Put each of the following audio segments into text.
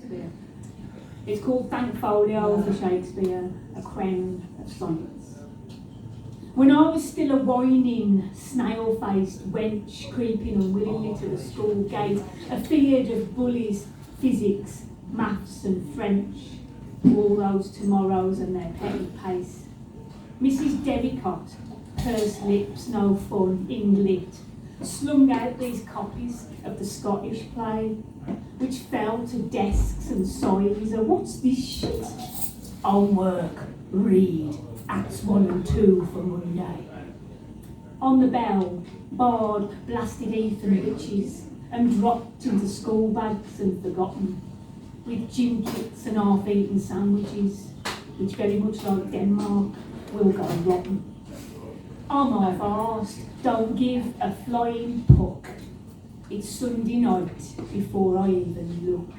Shakespeare. It's called Thank Folio for Shakespeare, a crown of sonnets. When I was still a whining, snail-faced wench creeping unwillingly to the school gate, afeard of bullies, physics, maths and French, all those tomorrows and their petty pace, Mrs. Derricott, pursed lips, no fun, lit, slung out these copies of the Scottish play, which fell to desks and sighs. What's this shit? Homework, read, Acts 1 and 2 for Monday. On the bell, Bard blasted Ethan bitches and dropped into school bags and forgotten, with gin kits and half-eaten sandwiches, which very much like Denmark will go rotten. I'm half-arsed, don't give a flying puck. It's Sunday night before I even look.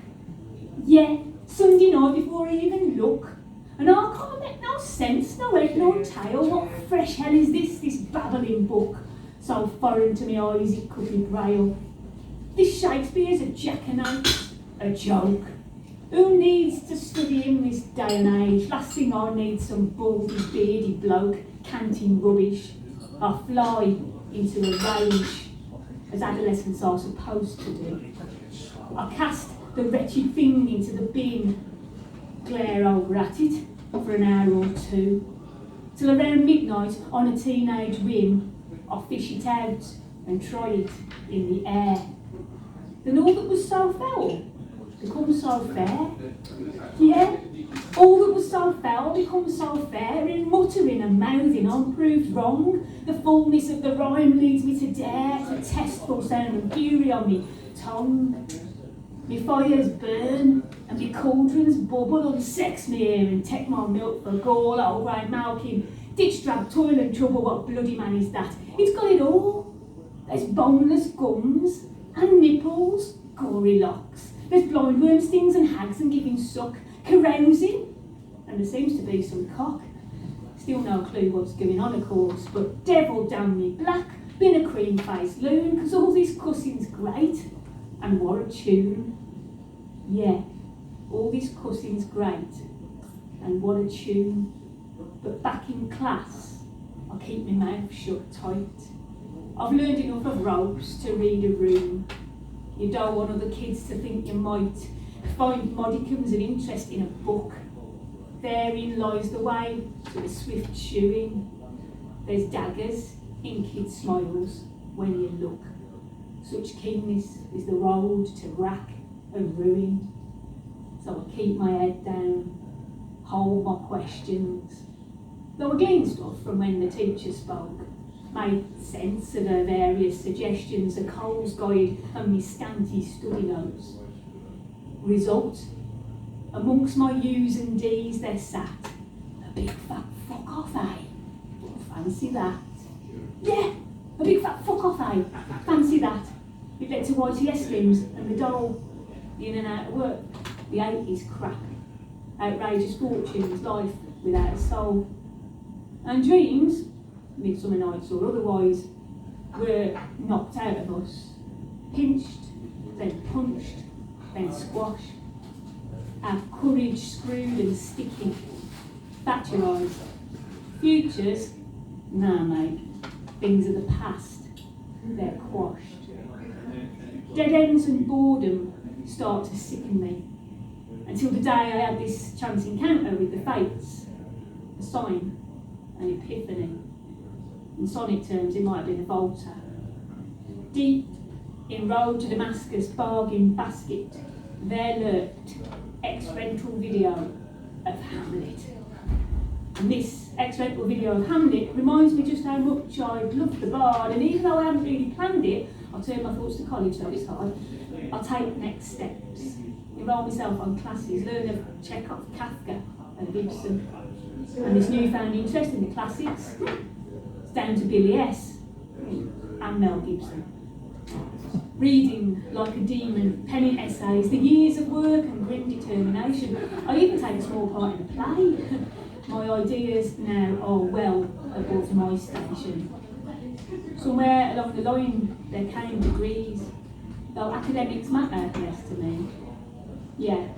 Yeah, Sunday night before I even look. And I can't make no sense, no head, no tail. What fresh hell is this babbling book? So foreign to me eyes it could be braille. This Shakespeare's a jackanapes, a joke. Who needs to study him this day and age? Last thing I need some baldy, beardy bloke canting rubbish. I fly into a rage, as adolescents are supposed to do. I cast the wretched thing into the bin, glare over at it for an hour or two, till around midnight, on a teenage whim, I fish it out and try it in the air. Then all that was so foul becomes so fair. Yeah, all that was so foul becomes so fair. In muttering and mouthing I'm proved wrong. The fullness of the rhyme leads me to dare to testful sound and fury on me tongue. Me fires burn and me cauldrons bubble and sex me here and take my milk for gall, old grey milking, ditch drab, toilet trouble, what bloody man is that? It's got it all. There's boneless gums and nipples, gory locks. There's blindworm stings and hags and giving suck, carousing, and there seems to be some cock. Still no clue what's going on, of course, but devil damn me black, been a cream-faced loon, 'cause all this cussing's great, and what a tune. Yeah, all this cussing's great, and what a tune. But back in class, I keep my mouth shut tight. I've learned enough of ropes to read a room. You don't want other kids to think you might find modicums of interest in a book. Therein lies the way to the swift chewing. There's daggers in kids' smiles when you look. Such keenness is the road to wrack and ruin. So I keep my head down, hold my questions. Though I glean stuff from when the teacher spoke, made sense of her various suggestions, a Cole's Guide and me scanty study notes. Result, amongst my U's and D's there sat a big fat fuck off, eh? Fancy that. Yeah, a big fat fuck off, eh? Fancy that. It led to YTS limbs and the dole, the in and out of work, the 80s crap, outrageous fortunes, life without a soul. And dreams, Midsummer Nights or otherwise, were knocked out of us, pinched, then punched, then squashed. Our courage screwed and sticky, Thatcherised. Futures, nah mate, things of the past, they're quashed. Dead ends and boredom start to sicken me, until the day I had this chance encounter with the fates, a sign, an epiphany. In sonnet terms, it might have been a Volta. Deep in Road to Damascus bargain basket, there lurked ex-rental video of Hamlet. And this ex-rental video of Hamlet reminds me just how much I love the bard, and even though I hadn't really planned it, I'll turn my thoughts to college, though it's hard. I'll take next steps, enrol myself on classes, learn of Chekhov, Kafka and Ibsen. And this newfound interest in the classics, it's down to Billy S. and Mel Gibson. Reading like a demon, penning essays, the years of work and grim determination. I even take a small part in the play. My ideas now are well above my station. Somewhere along the line there came degrees, though academics matter less to me. Yeah,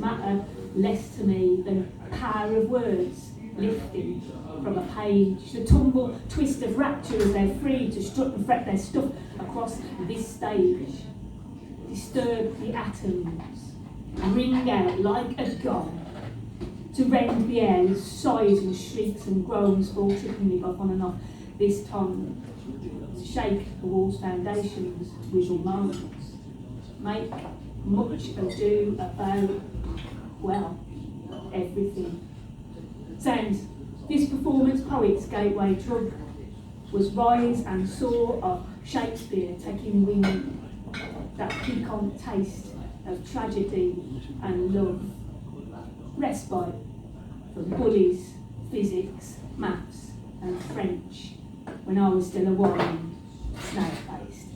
matter less to me than power of words lifting from a page, the tumble twist of rapture as they're free to strut and fret their stuff across this stage. Disturb the atoms, ring out like a gong, to rend the air with sighs and shrieks and groans fall trippingly off on and off this tongue, to shake the wall's foundations, visual moments, make much ado about, well, everything. Sounds, this performance poet's gateway drug was rise and soar of Shakespeare taking wing, that piquant taste of tragedy and love, respite from bullies, physics, maths and French when I was still a whining, snail-faced.